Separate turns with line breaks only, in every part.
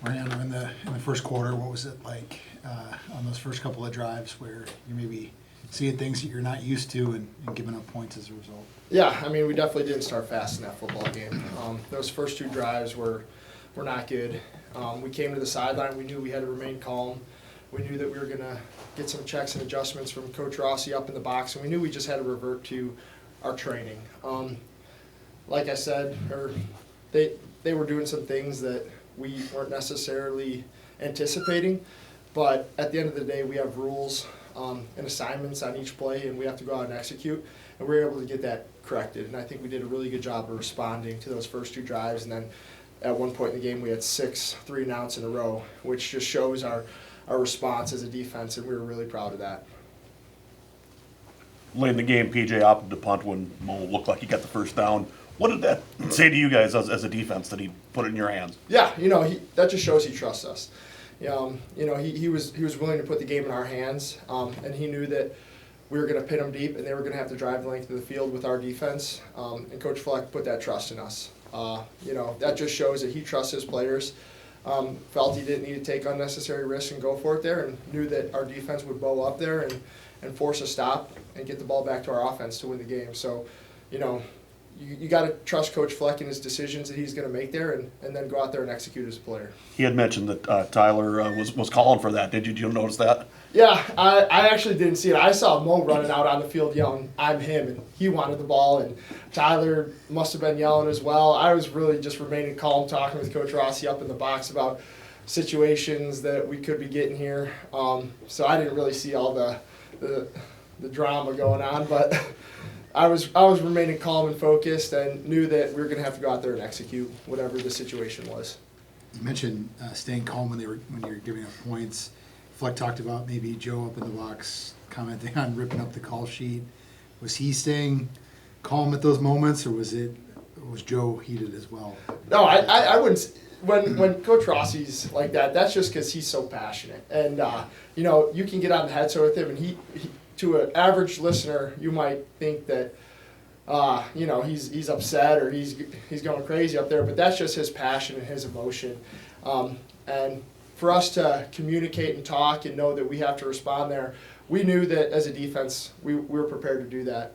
Mariano, in the first quarter, what was it like on those first couple of drives where you maybe seeing things that you're not used to and giving up points as a result?
Yeah, I mean, we definitely didn't start fast in that football game. Those first two drives were not good. We came to the sideline. We knew we had to remain calm. We knew that we were going to get some checks and adjustments from Coach Rossi up in the box, and we knew we just had to revert to our training. Like I said, they were doing some things that we weren't necessarily anticipating, but at the end of the day, we have rules and assignments on each play, and we have to go out and execute, and we were able to get that corrected. And I think we did a really good job of responding to those first two drives, and then at one point in the game, we had 6 3-and-outs in a row, which just shows our response as a defense, and we were really proud of that.
Late in the game, PJ opted to punt when Mo looked like he got the first down. What did that say to you guys as a defense that he put it in your hands?
Yeah, that just shows he trusts us. He was willing to put the game in our hands, and he knew that we were going to pin them deep, and they were going to have to drive the length of the field with our defense. And Coach Fleck put that trust in us. That just shows that he trusts his players. Felt he didn't need to take unnecessary risks and go for it there, and knew that our defense would bow up there and force a stop and get the ball back to our offense to win the game. So, you got to trust Coach Fleck in his decisions that he's going to make there, and then go out there and execute as a player.
He had mentioned that Tyler was calling for that. Did you notice that?
Yeah, I actually didn't see it. I saw Mo running out on the field yelling, "I'm him," and he wanted the ball, and Tyler must have been yelling as well. I was really just remaining calm, talking with Coach Rossi up in the box about situations that we could be getting here. So I didn't really see all the drama going on, but I was remaining calm and focused, and knew that we were going to have to go out there and execute whatever the situation was.
You mentioned staying calm when you're giving up points. Fleck talked about maybe Joe up in the box commenting on ripping up the call sheet. Was he staying calm at those moments, or was Joe heated as well?
No, I wouldn't. When Coach Rossi's like that, that's just because he's so passionate, and you can get on the headset with him, and he to an average listener, you might think that he's upset or he's going crazy up there, but that's just his passion and his emotion. And for us to communicate and talk and know that we have to respond there, we knew that as a defense we were prepared to do that.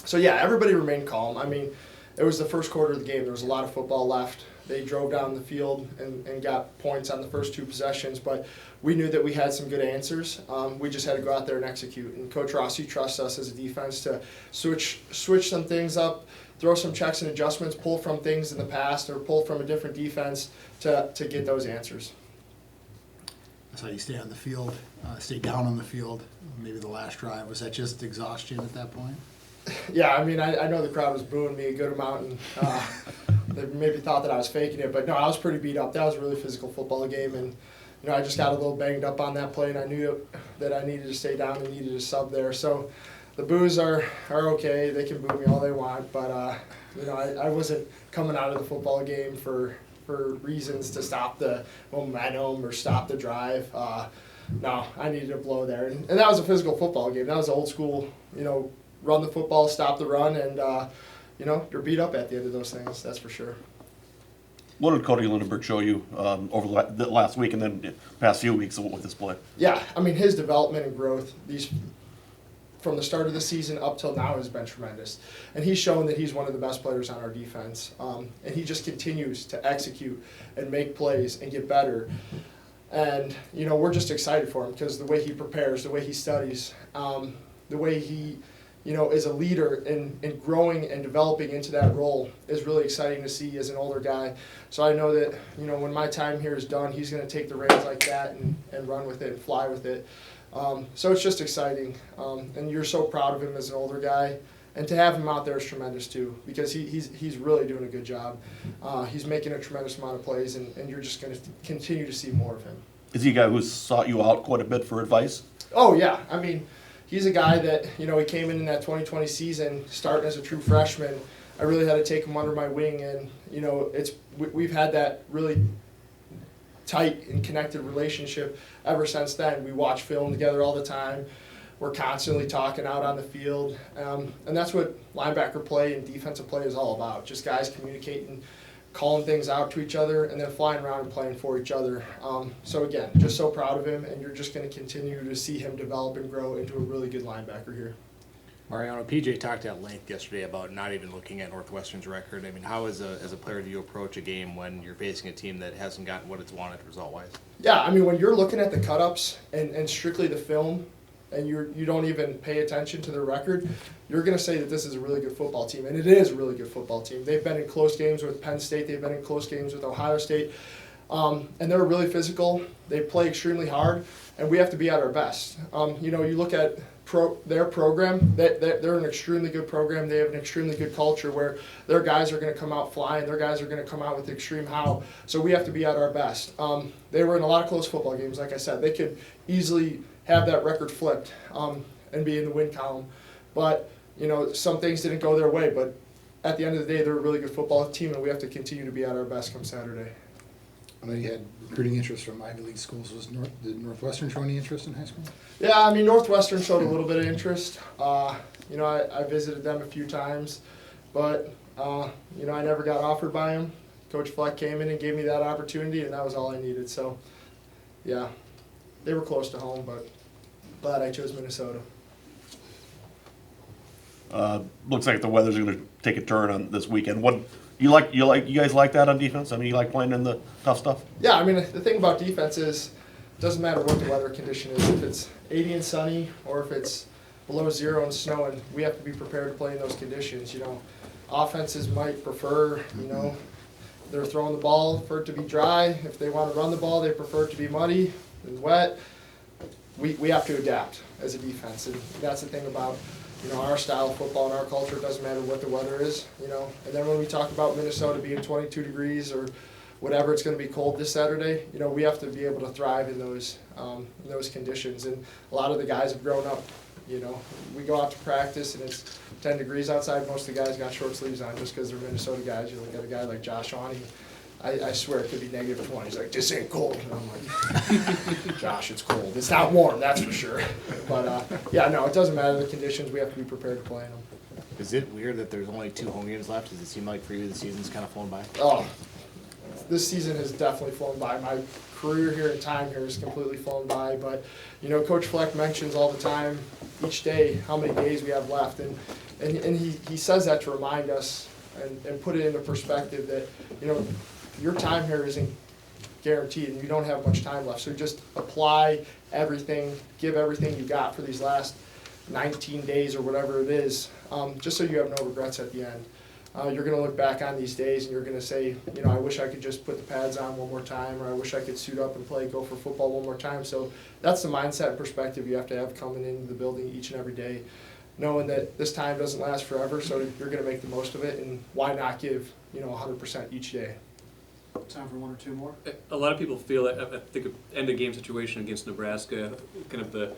So yeah, everybody remained calm. I mean, it was the first quarter of the game. There was a lot of football left. They drove down the field and got points on the first 2 possessions, but we knew that we had some good answers. We just had to go out there and execute. And Coach Rossi trusts us as a defense to switch some things up, throw some checks and adjustments, pull from things in the past or pull from a different defense to get those answers.
That's how you stay on the field, stay down on the field. Maybe the last drive, was that just exhaustion at that point?
Yeah, I mean, I know the crowd was booing me a good amount, and they maybe thought that I was faking it, but no, I was pretty beat up. That was a really physical football game, and I just got a little banged up on that play, and I knew that I needed to stay down and needed a sub there. So the boos are okay. They can boo me all they want, but I wasn't coming out of the football game for reasons to stop the momentum or stop the drive. No, I needed a blow there, and that was a physical football game. That was old school, run the football, stop the run, and you're beat up at the end of those things. That's for sure.
What did Cody Lindenberg show you over the last week and then the past few weeks with this play?
Yeah, I mean, his development and growth from the start of the season up till now has been tremendous, and he's shown that he's one of the best players on our defense. And he just continues to execute and make plays and get better. And we're just excited for him because the way he prepares, the way he studies, the way he is a leader in growing and developing into that role is really exciting to see as an older guy. So I know that, when my time here is done, he's going to take the reins like that and run with it and fly with it. So it's just exciting. And you're so proud of him as an older guy. And to have him out there is tremendous too, because he's really doing a good job. He's making a tremendous amount of plays, and you're just going to continue to see more of him.
Is he a guy who's sought you out quite a bit for advice?
Oh, yeah. I mean, he's a guy that, he came in that 2020 season starting as a true freshman. I really had to take him under my wing, and, we've had that really tight and connected relationship ever since then. We watch film together all the time. We're constantly talking out on the field, and that's what linebacker play and defensive play is all about, just guys communicating calling things out to each other, and then flying around and playing for each other. So again, just so proud of him, and you're just going to continue to see him develop and grow into a really good linebacker here.
Mariano, PJ talked at length yesterday about not even looking at Northwestern's record. I mean, how as a player do you approach a game when you're facing a team that hasn't gotten what it's wanted result-wise?
Yeah, I mean, when you're looking at the cut-ups and strictly the film, and you don't even pay attention to their record, you're going to say that this is a really good football team, and it is a really good football team. They've been in close games with Penn State. They've been in close games with Ohio State, and they're really physical. They play extremely hard, and we have to be at our best. You look at their program, they're an extremely good program. They have an extremely good culture where their guys are going to come out flying. Their guys are going to come out with extreme how. So we have to be at our best. They were in a lot of close football games. Like I said, they could easily have that record flipped and be in the win column. But, some things didn't go their way. But at the end of the day, they're a really good football team, and we have to continue to be at our best come Saturday.
I know you had recruiting interest from Ivy League schools. Did Northwestern show any interest in high school?
Yeah, I mean, Northwestern showed a little bit of interest. I visited them a few times, but, I never got offered by them. Coach Fleck came in and gave me that opportunity, and that was all I needed. So, yeah, they were close to home, but glad I chose Minnesota.
Looks like the weather's going to take a turn on this weekend. What you guys like that on defense? I mean, you like playing in the tough stuff?
Yeah, I mean, the thing about defense is it doesn't matter what the weather condition is. If it's 80 and sunny or if it's below 0 and snowing, we have to be prepared to play in those conditions. Offenses might prefer, they're throwing the ball for it to be dry. If they want to run the ball, they prefer it to be muddy and wet. We have to adapt as a defense, and that's the thing about our style of football and our culture. It doesn't matter what the weather is, And then when we talk about Minnesota being 22 degrees or whatever, it's going to be cold this Saturday, we have to be able to thrive in those conditions. And a lot of the guys have grown up. We go out to practice and it's 10 degrees outside. Most of the guys got short sleeves on just because they're Minnesota guys. You look at a guy like Josh Awney, I swear it could be negative 20. He's like, this ain't cold. And I'm like, Josh, it's cold. It's not warm, that's for sure. But, it doesn't matter the conditions. We have to be prepared to play in them.
Is it weird that there's only 2 home games left? Does it seem like for you the season's kind of flown by?
Oh, this season has definitely flown by. My career here and time here has completely flown by. But, Coach Fleck mentions all the time, each day, how many days we have left. And he says that to remind us and put it into perspective that, your time here isn't guaranteed and you don't have much time left. So just apply everything, give everything you got for these last 19 days or whatever it is, just so you have no regrets at the end. You're going to look back on these days and you're going to say, I wish I could just put the pads on one more time, or I wish I could suit up and play Gopher football one more time. So that's the mindset and perspective you have to have coming into the building each and every day, knowing that this time doesn't last forever, so you're going to make the most of it, and why not give 100% each day.
Time for 1 or 2 more.
A lot of people feel that, I think, end of game situation against Nebraska, kind of I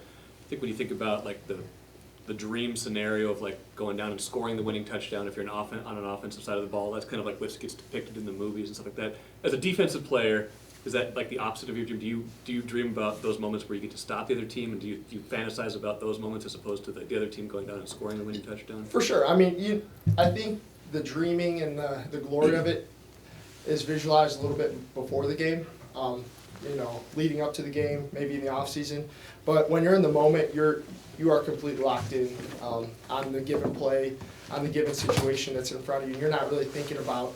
think when you think about like the dream scenario of like going down and scoring the winning touchdown if you're on an offensive side of the ball, that's kind of like what gets depicted in the movies and stuff like that. As a defensive player, is that like the opposite of your dream? Do you dream about those moments where you get to stop the other team, and do you fantasize about those moments as opposed to the other team going down and scoring the winning touchdown?
For sure. I mean, I think the dreaming and the glory of it is visualized a little bit before the game, leading up to the game, maybe in the off season. But when you're in the moment, you are completely locked in on the given play, on the given situation that's in front of you. You're not really thinking about,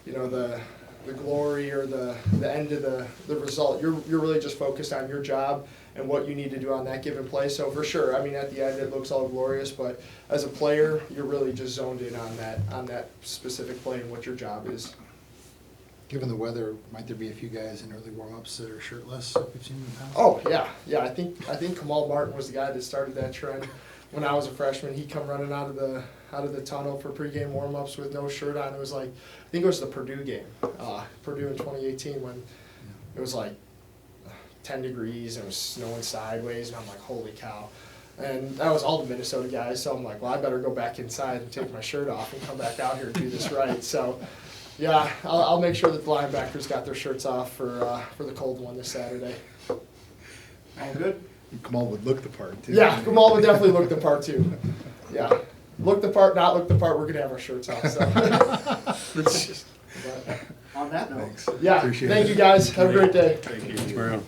the glory or the end of the result. You're really just focused on your job and what you need to do on that given play. So for sure, I mean, at the end it looks all glorious, but as a player, you're really just zoned in on that specific play and what your job is.
Given the weather, might there be a few guys in early warm-ups that are shirtless like we've seen in the past?
Oh yeah. I think Kamal Martin was the guy that started that trend. When I was a freshman, he'd come running out of the tunnel for pregame warm-ups with no shirt on. It was like, I think it was the Purdue game, Purdue in 2018, when it was like 10 degrees and it was snowing sideways, and I'm like, holy cow. And that was all the Minnesota guys, so I'm like, well, I better go back inside and take my shirt off and come back out here and do this right. So, yeah, I'll make sure that the linebackers got their shirts off for the cold one this Saturday.
All good?
Kamal would look the part, too.
Yeah, Kamal would definitely look the part, too. Yeah. Look the part, not look the part, we're going to have our shirts off. So. But,
On that note.
Thanks.
Yeah,
Appreciate
thank
it.
you guys. Have a great day.
Thank you.
Mariano.